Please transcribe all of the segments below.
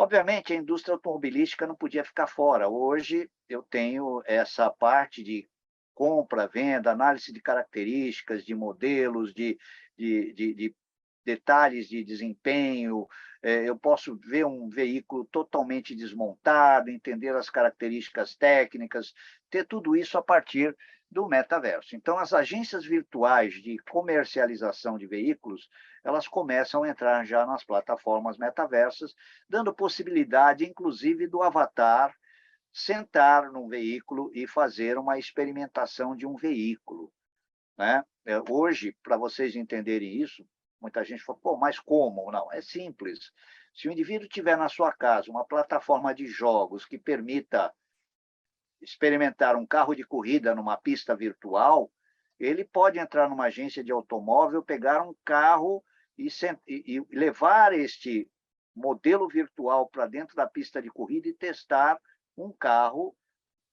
Obviamente, a indústria automobilística não podia ficar fora. Hoje, eu tenho essa parte de compra, venda, análise de características, de modelos, de detalhes de desempenho. Eu posso ver um veículo totalmente desmontado, entender as características técnicas, ter tudo isso a partir do metaverso. Então, as agências virtuais de comercialização de veículos, elas começam a entrar já nas plataformas metaversas, dando possibilidade, inclusive, do avatar sentar num veículo e fazer uma experimentação de um veículo, né? Hoje, para vocês entenderem isso, muita gente fala, pô, mas como? Não, é simples. Se o indivíduo tiver na sua casa uma plataforma de jogos que permita experimentar um carro de corrida numa pista virtual, ele pode entrar numa agência de automóvel, pegar um carro e levar este modelo virtual para dentro da pista de corrida e testar um carro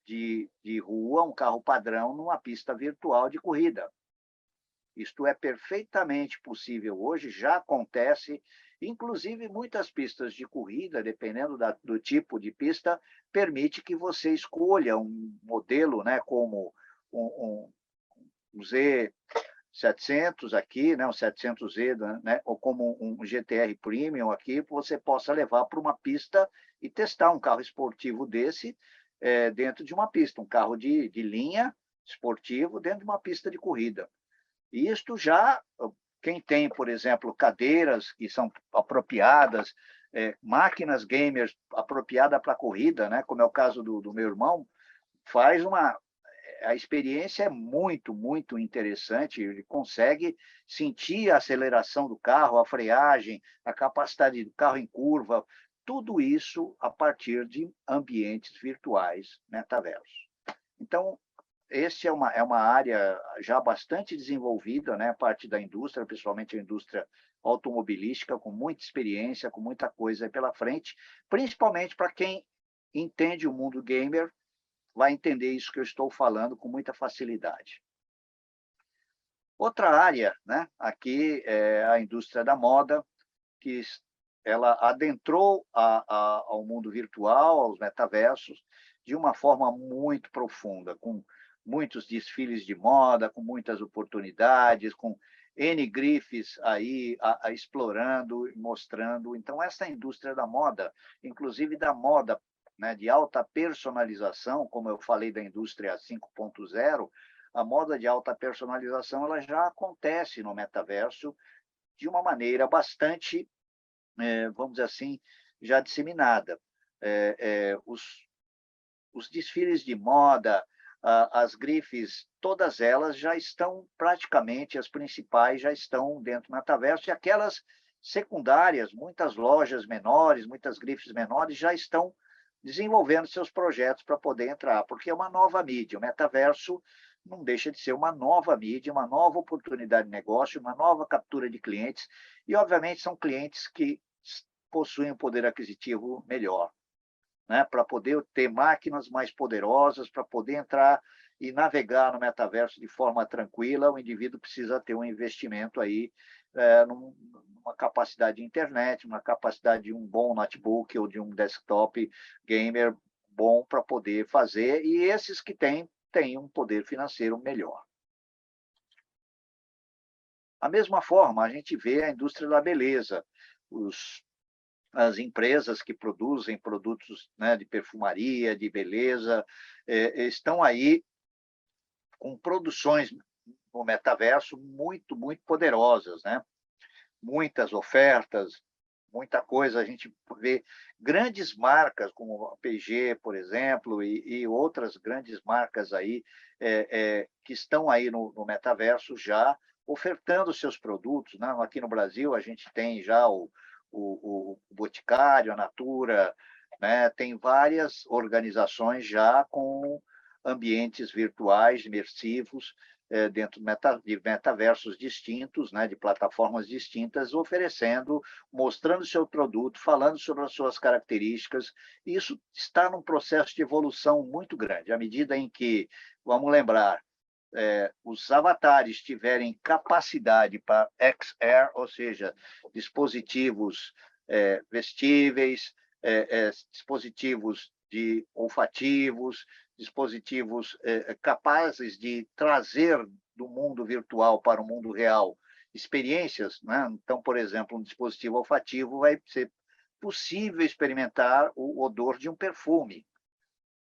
de rua, um carro padrão, numa pista virtual de corrida. Isto é perfeitamente possível hoje, já acontece, inclusive muitas pistas de corrida, dependendo do tipo de pista, permite que você escolha um modelo, né, como um Z700 aqui, né, um 700Z, né, ou como um GTR Premium aqui, que você possa levar para uma pista e testar um carro esportivo desse dentro de uma pista, um carro de linha esportivo dentro de uma pista de corrida. E isto já, quem tem, por exemplo, cadeiras que são apropriadas, máquinas gamers apropriadas para corrida, né, como é o caso do meu irmão, faz a experiência é muito, muito interessante. Ele consegue sentir a aceleração do carro, a freagem, a capacidade do carro em curva, tudo isso a partir de ambientes virtuais metaversos. Então, esse é uma área já bastante desenvolvida, né, a parte da indústria, principalmente a indústria automobilística, com muita experiência, com muita coisa pela frente, principalmente para quem entende o mundo gamer, vai entender isso que eu estou falando com muita facilidade. Outra área, né, aqui é a indústria da moda, que ela adentrou ao mundo virtual, aos metaversos, de uma forma muito profunda, com muitos desfiles de moda, com muitas oportunidades, com N grifes aí explorando, mostrando. Então, essa indústria da moda, inclusive da moda, né, de alta personalização, como eu falei da indústria 5.0, a moda de alta personalização ela já acontece no metaverso de uma maneira bastante, vamos dizer assim, já disseminada. Os desfiles de moda, as grifes, todas elas já estão praticamente, as principais já estão dentro do metaverso, e aquelas secundárias, muitas lojas menores, muitas grifes menores já estão desenvolvendo seus projetos para poder entrar, porque é uma nova mídia. O metaverso não deixa de ser uma nova mídia, uma nova oportunidade de negócio, uma nova captura de clientes, e, obviamente, são clientes que possuem um poder aquisitivo melhor, né, para poder ter máquinas mais poderosas, para poder entrar e navegar no metaverso de forma tranquila. O indivíduo precisa ter um investimento aí, numa capacidade de internet, uma capacidade de um bom notebook ou de um desktop gamer bom para poder fazer, e esses que têm um poder financeiro melhor. Da mesma forma, a gente vê a indústria da beleza, as empresas que produzem produtos, né, de perfumaria, de beleza, estão aí com produções no metaverso muito, muito poderosas, né? Muitas ofertas, muita coisa. A gente vê grandes marcas como a P&G, por exemplo, e outras grandes marcas aí que estão aí no metaverso já ofertando seus produtos, né? Aqui no Brasil a gente tem já o Boticário, a Natura, né? Tem várias organizações já com ambientes virtuais, imersivos, dentro de metaversos distintos, né, de plataformas distintas, oferecendo, mostrando seu produto, falando sobre as suas características. Isso está num processo de evolução muito grande, à medida em que, vamos lembrar, os avatares tiverem capacidade para XR, ou seja, dispositivos vestíveis, dispositivos olfativos, dispositivos capazes de trazer do mundo virtual para o mundo real experiências, né? Então, por exemplo, um dispositivo olfativo vai ser possível experimentar o odor de um perfume,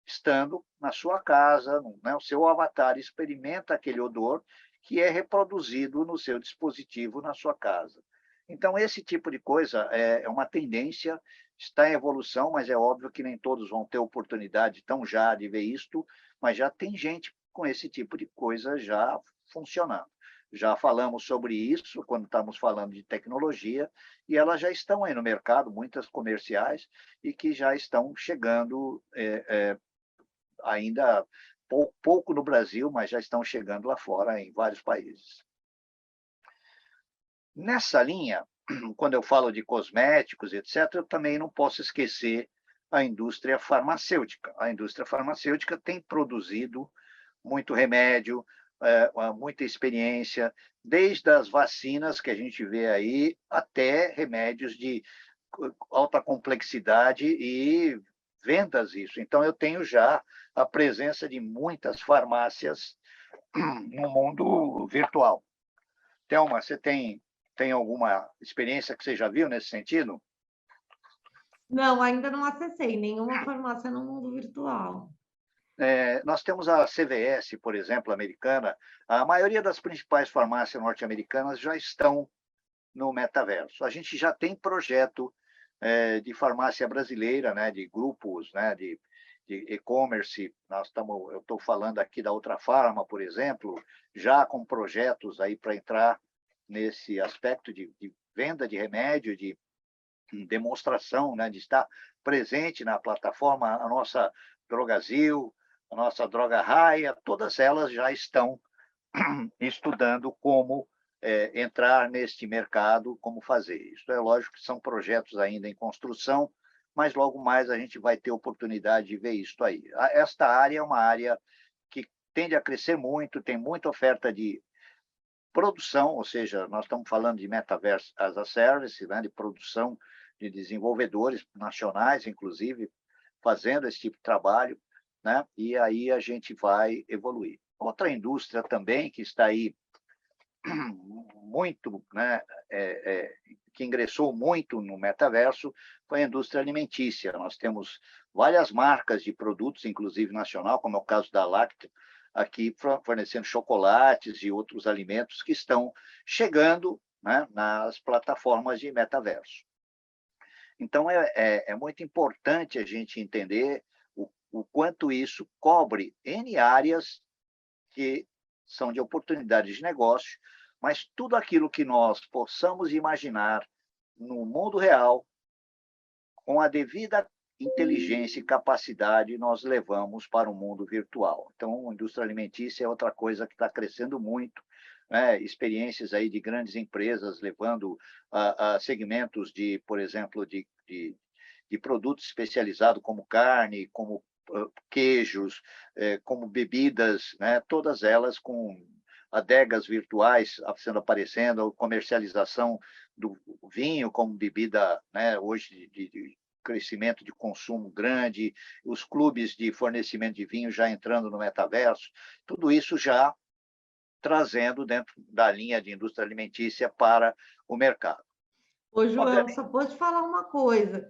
estando na sua casa, né? O seu avatar experimenta aquele odor que é reproduzido no seu dispositivo na sua casa. Então, esse tipo de coisa é uma tendência, está em evolução, mas é óbvio que nem todos vão ter oportunidade tão já de ver isto, mas já tem gente com esse tipo de coisa já funcionando. Já falamos sobre isso quando estamos falando de tecnologia, e elas já estão aí no mercado, muitas comerciais, e que já estão chegando ainda pouco no Brasil, mas já estão chegando lá fora em vários países. Nessa linha, quando eu falo de cosméticos, etc., eu também não posso esquecer a indústria farmacêutica. A indústria farmacêutica tem produzido muito remédio, muita experiência, desde as vacinas que a gente vê aí, até remédios de alta complexidade e vendas isso. Então, eu tenho já a presença de muitas farmácias no mundo virtual. Thelma, você tem alguma experiência que você já viu nesse sentido? Não, ainda não acessei nenhuma farmácia no mundo virtual. Nós temos a CVS, por exemplo, americana. A maioria das principais farmácias norte-americanas já estão no metaverso. A gente já tem projeto de farmácia brasileira, né, de grupos, né, de e-commerce. Eu estou falando aqui da Outra Farma, por exemplo, já com projetos aí para entrar nesse aspecto de venda de remédio, de demonstração, né, de estar presente na plataforma. A nossa Drogazil, a nossa Droga Raia, todas elas já estão estudando como entrar neste mercado, como fazer isso. É lógico que são projetos ainda em construção, mas logo mais a gente vai ter oportunidade de ver isso aí. Esta área é uma área que tende a crescer muito, tem muita oferta de produção, ou seja, nós estamos falando de Metaverse as a Service, né, de produção de desenvolvedores nacionais, inclusive, fazendo esse tipo de trabalho, né? E aí a gente vai evoluir. Outra indústria também que está aí muito, né, que ingressou muito no metaverso foi a indústria alimentícia. Nós temos várias marcas de produtos, inclusive nacional, como é o caso da Lacta, aqui fornecendo chocolates e outros alimentos que estão chegando, né, nas plataformas de metaverso. Então, é muito importante a gente entender o quanto isso cobre N áreas que são de oportunidades de negócio, mas tudo aquilo que nós possamos imaginar no mundo real, com a devida inteligência e capacidade, nós levamos para o mundo virtual. Então, a indústria alimentícia é outra coisa que está crescendo muito, né? Experiências aí de grandes empresas levando a segmentos de, por exemplo, de produtos especializados como carne, como queijos, como bebidas, né? Todas elas com adegas virtuais sendo aparecendo, comercialização do vinho como bebida, né? Hoje de crescimento de consumo grande, os clubes de fornecimento de vinho já entrando no metaverso, tudo isso já trazendo dentro da linha de indústria alimentícia para o mercado. Ô, João, Obviamente, só vou te falar uma coisa.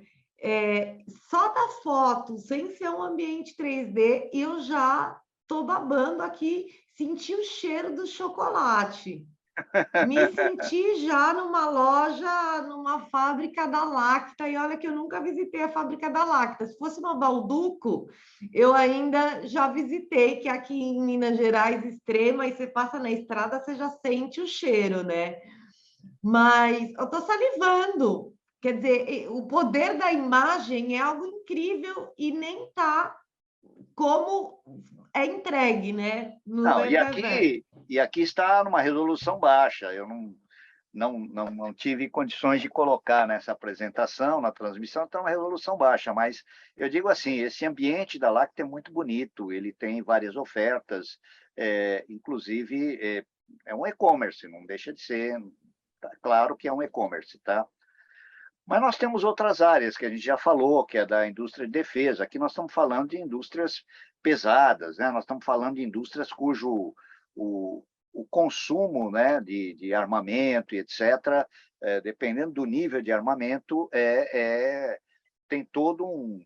Só da foto, sem ser um ambiente 3D, eu já estou babando aqui, senti o cheiro do chocolate. Me senti já numa loja, numa fábrica da Lacta, e olha que eu nunca visitei a fábrica da Lacta. Se fosse uma Balduco, eu ainda já visitei, que é aqui em Minas Gerais, Extrema, e você passa na estrada, você já sente o cheiro, né? Mas eu estou salivando. Quer dizer, o poder da imagem é algo incrível e nem tá como é entregue, né? No não, metaverso. e aqui está numa resolução baixa. Eu não tive condições de colocar nessa apresentação, na transmissão, então é uma resolução baixa, mas eu digo assim, esse ambiente da Lacta é muito bonito, ele tem várias ofertas, inclusive é um e-commerce, não deixa de ser, tá claro que é um e-commerce, tá? Mas nós temos outras áreas que a gente já falou, que é da indústria de defesa. Aqui nós estamos falando de indústrias pesadas, né? Nós estamos falando de indústrias cujo o consumo, né, de armamento e etc., dependendo do nível de armamento, tem todo um,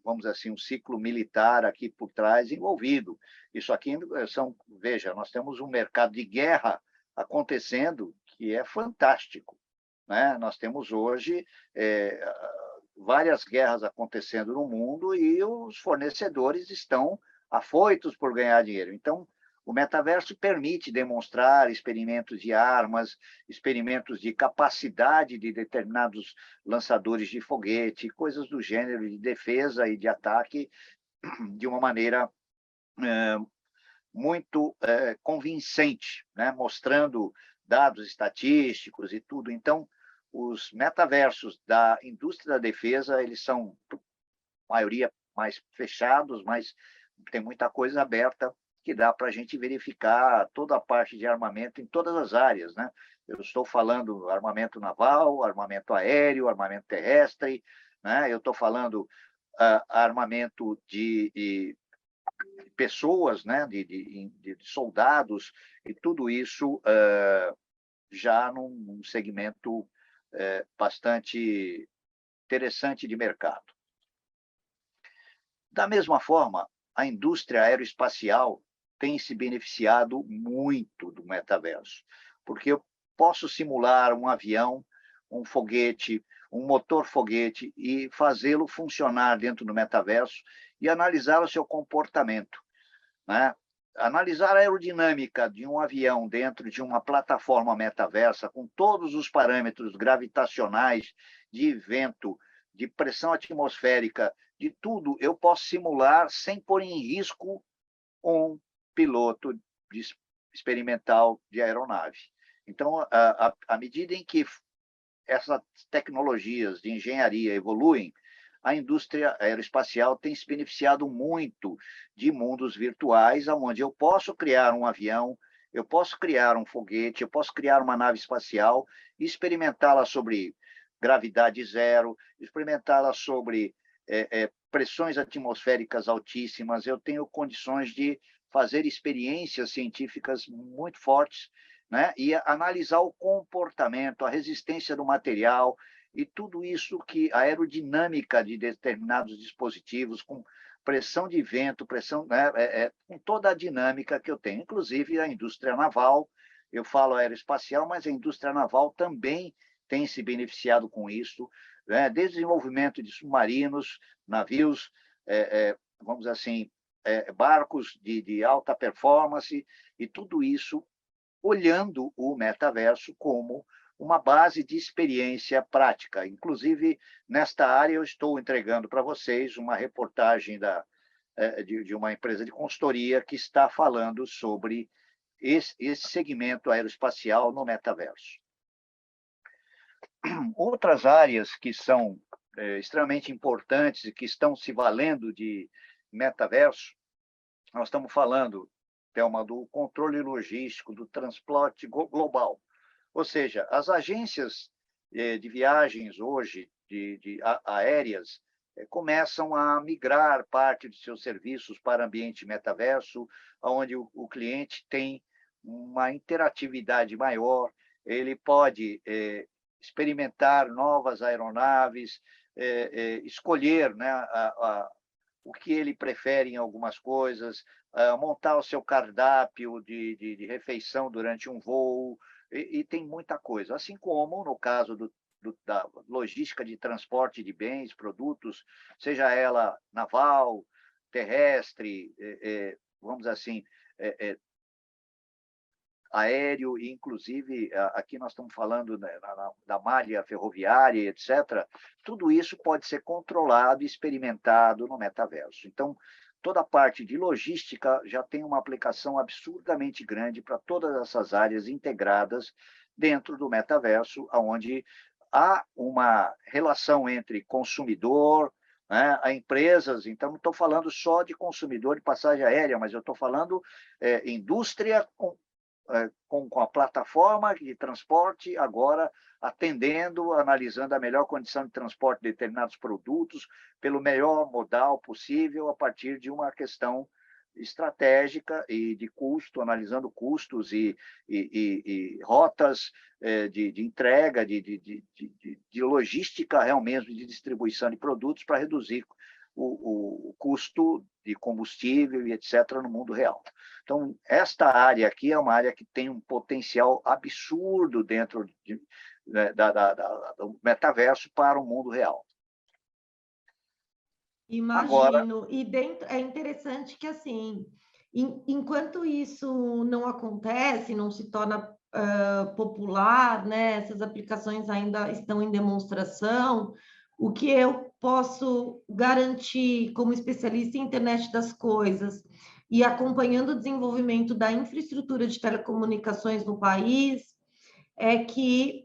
vamos dizer assim, um ciclo militar aqui por trás envolvido. Isso aqui veja, nós temos um mercado de guerra acontecendo que é fantástico, né? Nós temos hoje várias guerras acontecendo no mundo e os fornecedores estão afoitos por ganhar dinheiro. Então, o metaverso permite demonstrar experimentos de armas, experimentos de capacidade de determinados lançadores de foguete, coisas do gênero de defesa e de ataque de uma maneira muito convincente, né? Mostrando dados estatísticos e tudo. Então, os metaversos da indústria da defesa, eles são, a maioria, mais fechados, mas tem muita coisa aberta que dá para a gente verificar toda a parte de armamento em todas as áreas, né? Eu estou falando armamento naval, armamento aéreo, armamento terrestre, né? Eu estou falando armamento de pessoas, né? de soldados, e tudo isso já num segmento bastante interessante de mercado. Da mesma forma, a indústria aeroespacial tem se beneficiado muito do metaverso, porque eu posso simular um avião, um foguete, um motor foguete e fazê-lo funcionar dentro do metaverso e analisar o seu comportamento, né? Analisar a aerodinâmica de um avião dentro de uma plataforma metaversa, com todos os parâmetros gravitacionais, de vento, de pressão atmosférica, de tudo, eu posso simular sem pôr em risco um piloto experimental de aeronave. Então, à medida em que essas tecnologias de engenharia evoluem, a indústria aeroespacial tem se beneficiado muito de mundos virtuais, onde eu posso criar um avião, eu posso criar um foguete, eu posso criar uma nave espacial e experimentá-la sobre gravidade zero, experimentá-la sobre pressões atmosféricas altíssimas. Eu tenho condições de fazer experiências científicas muito fortes, né? E analisar o comportamento, a resistência do material, e tudo isso que a aerodinâmica de determinados dispositivos, com pressão de vento, pressão, né, com toda a dinâmica que eu tenho, inclusive a indústria naval. Eu falo aeroespacial, mas a indústria naval também tem se beneficiado com isso, né? Desde o desenvolvimento de submarinos, navios, vamos dizer assim, barcos de alta performance, e tudo isso olhando o metaverso como uma base de experiência prática. Inclusive, nesta área, eu estou entregando para vocês uma reportagem de uma empresa de consultoria que está falando sobre esse segmento aeroespacial no metaverso. Outras áreas que são extremamente importantes e que estão se valendo de metaverso, nós estamos falando, Thelma, do controle logístico, do transporte global. Ou seja, as agências de viagens hoje, aéreas, começam a migrar parte de seus serviços para ambiente metaverso, onde o cliente tem uma interatividade maior, ele pode experimentar novas aeronaves, escolher, né, o que ele prefere em algumas coisas, montar o seu cardápio de refeição durante um voo, e tem muita coisa. Assim como no caso da logística de transporte de bens, produtos, seja ela naval, terrestre, vamos dizer assim, aéreo, e inclusive aqui nós estamos falando da malha ferroviária, etc. Tudo isso pode ser controlado e experimentado no metaverso. Então, toda a parte de logística já tem uma aplicação absurdamente grande para todas essas áreas integradas dentro do metaverso, onde há uma relação entre consumidor, né, a empresas. Então, não estou falando só de consumidor de passagem aérea, mas eu estou falando indústria com a plataforma de transporte, agora atendendo, analisando a melhor condição de transporte de determinados produtos, pelo melhor modal possível, a partir de uma questão estratégica e de custo, analisando custos e rotas de entrega, de logística real mesmo, de distribuição de produtos para reduzir o custo de combustível e etc. no mundo real. Então, esta área aqui é uma área que tem um potencial absurdo dentro do metaverso para o mundo real. Agora, Imagino. E dentro é interessante que assim, enquanto isso não acontece, não se torna popular, né? Essas aplicações ainda estão em demonstração. O que eu posso garantir como especialista em internet das coisas e acompanhando o desenvolvimento da infraestrutura de telecomunicações no país é que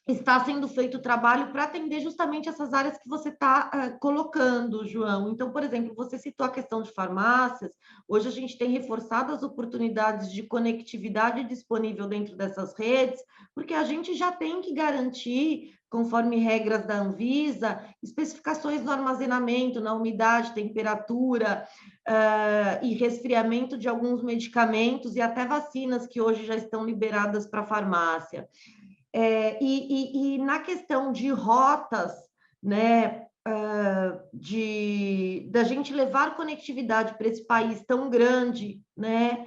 está sendo feito trabalho para atender justamente essas áreas que você está colocando, João. Então, por exemplo, você citou a questão de farmácias. Hoje a gente tem reforçado as oportunidades de conectividade disponível dentro dessas redes, porque a gente já tem que garantir, conforme regras da Anvisa, especificações no armazenamento, na umidade, temperatura e resfriamento de alguns medicamentos e até vacinas que hoje já estão liberadas para a farmácia. E na questão de rotas, né, da gente levar conectividade para esse país tão grande, né,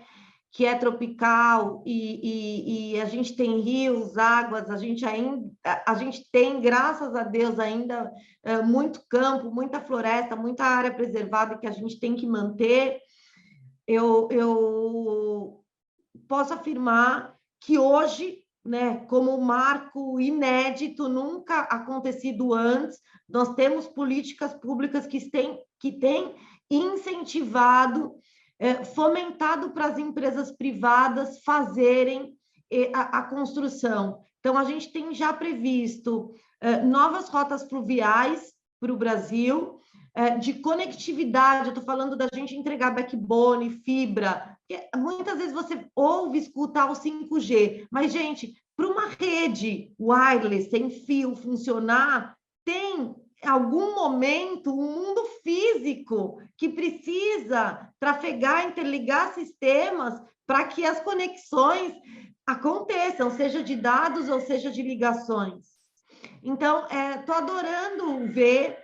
que é tropical, e a gente tem rios, águas, a gente tem, graças a Deus, ainda muito campo, muita floresta, muita área preservada que a gente tem que manter. Eu posso afirmar que hoje, né, como um marco inédito, nunca acontecido antes, nós temos políticas públicas que têm incentivado, fomentado para as empresas privadas fazerem a construção. Então, a gente tem já previsto novas rotas fluviais para o Brasil, de conectividade. Eu estou falando da gente entregar backbone, fibra. Muitas vezes você ouve, escuta o 5G, mas, gente, para uma rede wireless sem fio funcionar, tem algum momento um mundo físico que precisa trafegar, interligar sistemas para que as conexões aconteçam, seja de dados ou seja de ligações. Então, estou adorando ver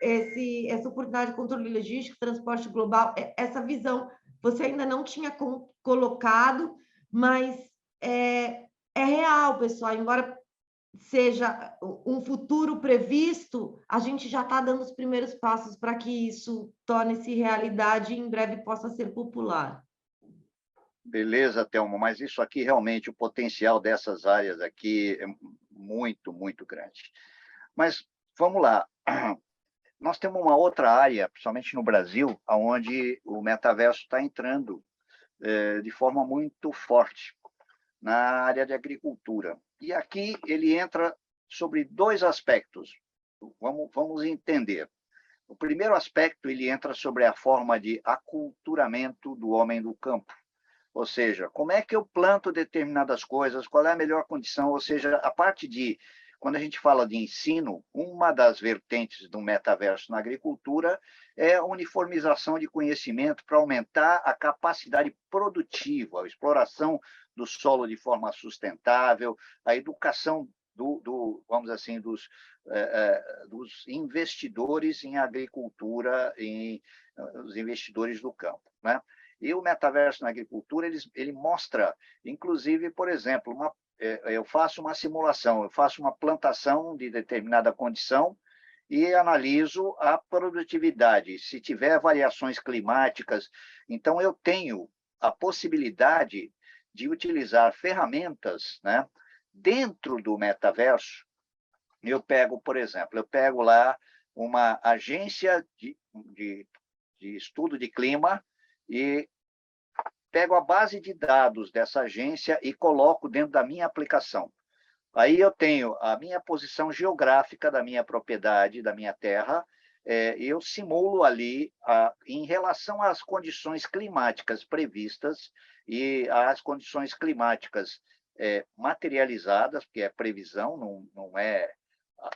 essa oportunidade de controle logístico, transporte global, essa visão. Você ainda não tinha colocado, mas é real, pessoal. Embora seja um futuro previsto, a gente já está dando os primeiros passos para que isso torne-se realidade e em breve possa ser popular. beleza, Thelma, mas isso aqui realmente, o potencial dessas áreas aqui é muito, muito grande. Mas vamos lá. Nós temos uma outra área, principalmente no Brasil, onde o metaverso está entrando de forma muito forte, na área de agricultura. E aqui ele entra sobre dois aspectos. Vamos entender. O primeiro aspecto, ele entra sobre a forma de aculturamento do homem do campo. Ou seja, como é que eu planto determinadas coisas, qual é a melhor condição, ou seja, a parte de, quando a gente fala de ensino, uma das vertentes do metaverso na agricultura é a uniformização de conhecimento para aumentar a capacidade produtiva, a exploração do solo de forma sustentável, a educação vamos dizer assim, dos investidores em agricultura, os investidores do campo, né? E o metaverso na agricultura, ele mostra, inclusive, por exemplo, eu faço uma simulação, eu faço uma plantação de determinada condição e analiso a produtividade. Se tiver variações climáticas, então eu tenho a possibilidade de utilizar ferramentas, né, dentro do metaverso. Eu pego, por exemplo, lá uma agência de estudo de clima e pego a base de dados dessa agência e coloco dentro da minha aplicação. Aí eu tenho a minha posição geográfica da minha propriedade, da minha terra, eu simulo ali, em relação às condições climáticas previstas e às condições climáticas materializadas, que é previsão, não é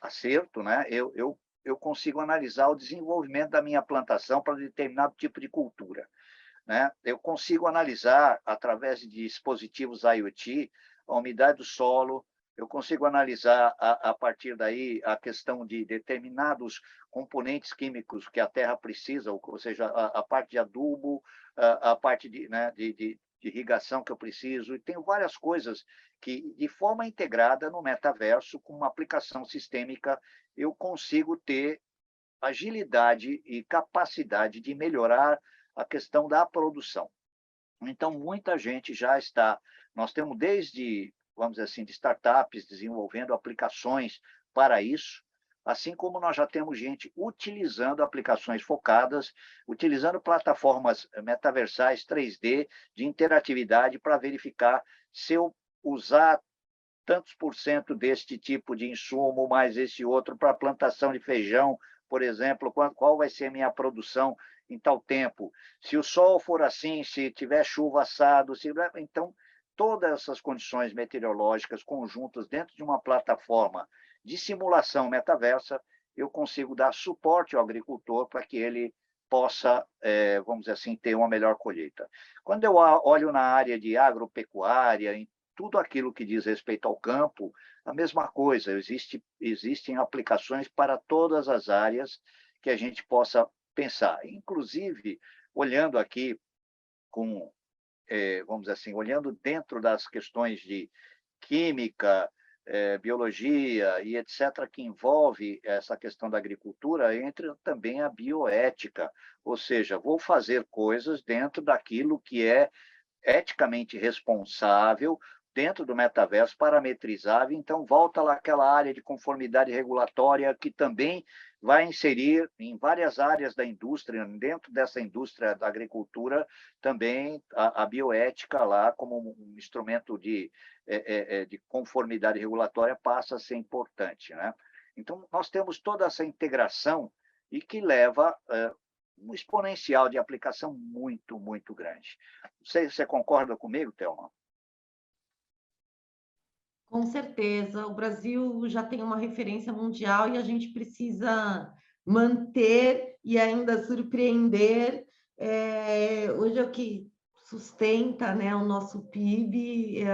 acerto, né? Eu consigo analisar o desenvolvimento da minha plantação para determinado tipo de cultura, né? Eu consigo analisar, através de dispositivos IoT, a umidade do solo, eu consigo analisar, a partir daí, a questão de determinados componentes químicos que a terra precisa, ou seja, a parte de adubo, a parte né, de irrigação que eu preciso, e tenho várias coisas que, de forma integrada no metaverso, com uma aplicação sistêmica, eu consigo ter agilidade e capacidade de melhorar a questão da produção. Então, muita gente já está... Nós temos desde, vamos dizer assim, de startups desenvolvendo aplicações para isso, assim como nós já temos gente utilizando aplicações focadas, utilizando plataformas metaversais 3D de interatividade para verificar se eu usar tantos por cento deste tipo de insumo, mais esse outro para a plantação de feijão, por exemplo, qual vai ser a minha produção em tal tempo. Se o sol for assim, se tiver chuva assado, então, todas essas condições meteorológicas conjuntas dentro de uma plataforma de simulação metaversa, eu consigo dar suporte ao agricultor para que ele possa, vamos dizer assim, ter uma melhor colheita. Quando eu olho na área de agropecuária, em tudo aquilo que diz respeito ao campo, a mesma coisa, existem aplicações para todas as áreas que a gente possa pensar. Inclusive, olhando aqui com, vamos dizer assim, olhando dentro das questões de química, biologia e etc., que envolve essa questão da agricultura, entra também a bioética, ou seja, vou fazer coisas dentro daquilo que é eticamente responsável, dentro do metaverso, parametrizável, então volta lá aquela área de conformidade regulatória que também vai inserir em várias áreas da indústria, dentro dessa indústria da agricultura, também a bioética lá como um instrumento de conformidade regulatória passa a ser importante, né? Então, nós temos toda essa integração e que leva um exponencial de aplicação muito, muito grande. Você concorda comigo, Thelma? Com certeza, o Brasil já tem uma referência mundial e a gente precisa manter e ainda surpreender. Hoje é o que sustenta, né, o nosso PIB.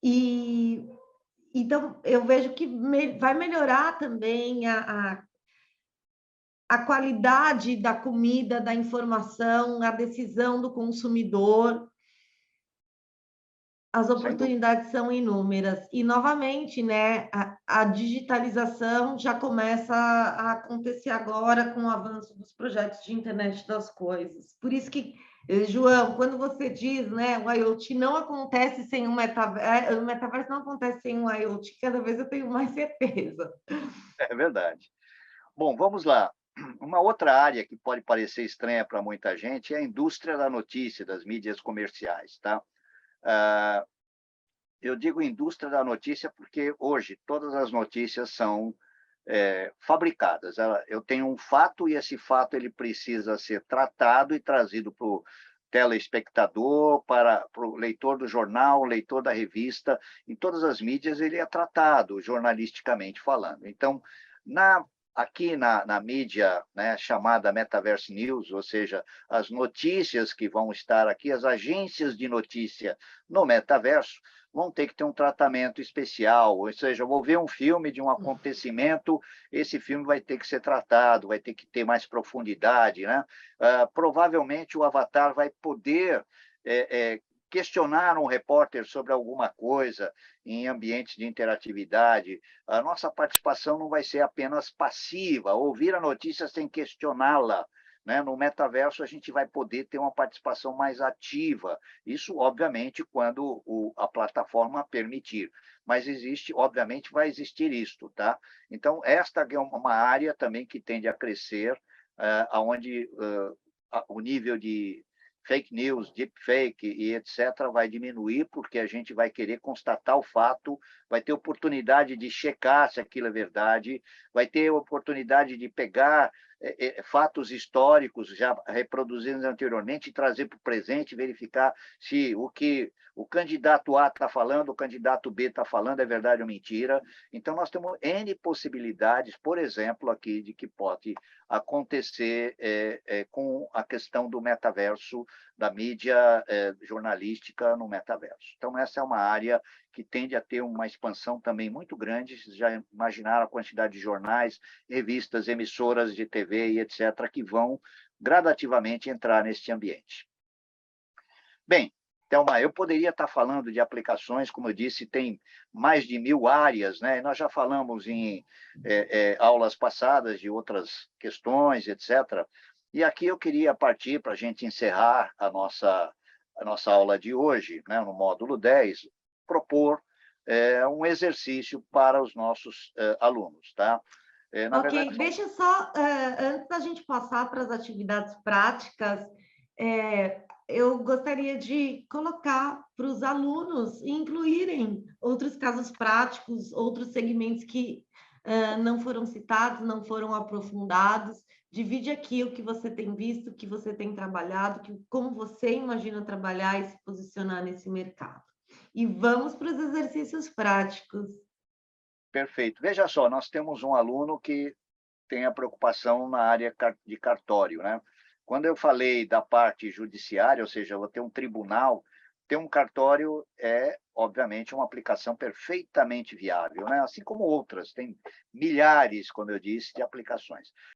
E então eu vejo que vai melhorar também a qualidade da comida, da informação, a decisão do consumidor. As oportunidades são inúmeras. E, novamente, né, a digitalização já começa a acontecer agora com o avanço dos projetos de internet das coisas. Por isso que, João, quando você diz, né, o IoT não acontece sem o metaverso não acontece sem o IoT, cada vez eu tenho mais certeza. É verdade. Bom, vamos lá. Uma outra área que pode parecer estranha para muita gente é a indústria da notícia, das mídias comerciais, tá? Eu digo indústria da notícia porque hoje todas as notícias são fabricadas. Eu tenho um fato e esse fato ele precisa ser tratado e trazido para o telespectador, para o leitor do jornal, leitor da revista. Em todas as mídias ele é tratado jornalisticamente falando. Então, aqui na mídia, né, chamada Metaverse News, ou seja, as notícias que vão estar aqui, as agências de notícia no metaverso, vão ter que ter um tratamento especial, ou seja, eu vou ver um filme de um acontecimento, esse filme vai ter que ser tratado, vai ter que ter mais profundidade, né? Provavelmente o avatar vai poder questionar um repórter sobre alguma coisa em ambientes de interatividade. A nossa participação não vai ser apenas passiva, ouvir a notícia sem questioná-la. Né? No metaverso, a gente vai poder ter uma participação mais ativa. Isso, obviamente, quando a plataforma permitir. Mas existe, obviamente, vai existir isto. Tá? Então, esta é uma área também que tende a crescer, onde o nível de fake news, deepfake e etc., vai diminuir, porque a gente vai querer constatar o fato, vai ter oportunidade de checar se aquilo é verdade, vai ter oportunidade de pegar fatos históricos já reproduzidos anteriormente e trazer para o presente, verificar se o que o candidato A está falando, o candidato B está falando é verdade ou mentira. Então, nós temos N possibilidades, por exemplo, aqui, de que pode acontecer com a questão do metaverso, da mídia jornalística no metaverso. Então, essa é uma área que tende a ter uma expansão também muito grande. Vocês já imaginaram a quantidade de jornais, revistas, emissoras de TV e etc., que vão gradativamente entrar neste ambiente. Bem, Thelma, eu poderia estar falando de aplicações, como eu disse, tem mais de 1000 áreas, né? Nós já falamos em aulas passadas de outras questões, etc. E aqui eu queria partir para a gente encerrar a nossa aula de hoje, né, no módulo 10, propor um exercício para os nossos alunos, tá? Na Ok, verdade, deixa só, antes da gente passar para as atividades práticas, eu gostaria de colocar para os alunos incluírem outros casos práticos, outros segmentos que não foram citados, não foram aprofundados. Divide aqui o que você tem visto, o que você tem trabalhado, como você imagina trabalhar e se posicionar nesse mercado. E vamos para os exercícios práticos. perfeito. Veja só, nós temos um aluno que tem a preocupação na área de cartório, né? Quando eu falei da parte judiciária, ou seja, eu vou ter um tribunal, ter um cartório é, obviamente, uma aplicação perfeitamente viável, né? Assim como outras, tem milhares, como eu disse, de aplicações.